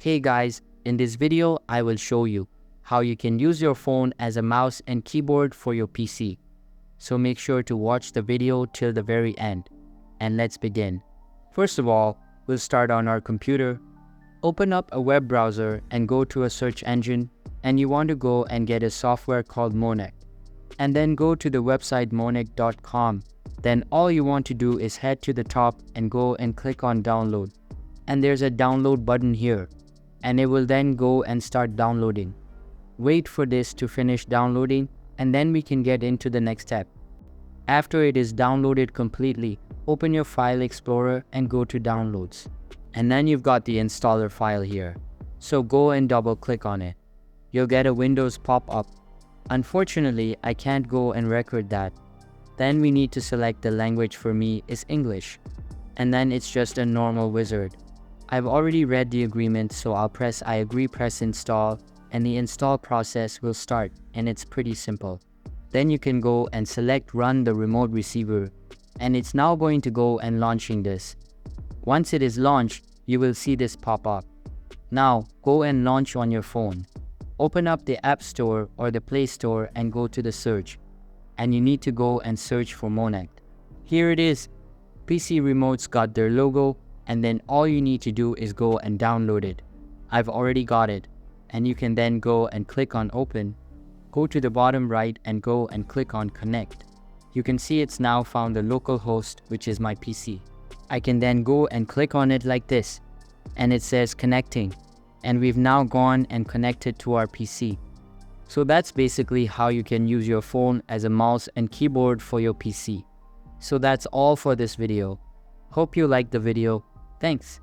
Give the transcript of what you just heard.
Hey guys, in this video I will show you how you can use your phone as a mouse and keyboard for your PC. So make sure to watch the video till the very end. And let's begin. First of all, we'll start on our computer. Open up a web browser and go to a search engine, and you want to go and get a software called Monec. And then go to the website monec.com. Then all you want to do is head to the top and go and click on download. And there's a download button here, and it will then go and start downloading. Wait for this to finish downloading, and then we can get into the next step. After it is downloaded completely, open your file explorer and go to downloads. And then you've got the installer file here. So go and double click on it. You'll get a Windows pop-up. Unfortunately, I can't go and record that. Then we need to select the language. For me is English. And then it's just a normal wizard. I've already read the agreement, so I'll press I agree, press install, and the install process will start, and it's pretty simple. Then you can go and select run the remote receiver, and it's now going to go and launching this. Once it is launched, you will see this pop up. Now go and launch on your phone. Open up the App Store or the Play Store and go to the search, and you need to go and search for Monec. Here it is. PC Remote's got their logo, and then all you need to do is go and download it. I've already got it, and you can then go and click on open. Go to the bottom right and go and click on connect. You can see it's now found the local host, which is my PC. I can then go and click on it like this, and it says connecting, and we've now gone and connected to our PC. So that's basically how you can use your phone as a mouse and keyboard for your PC. So that's all for this video. Hope you liked the video. Thanks.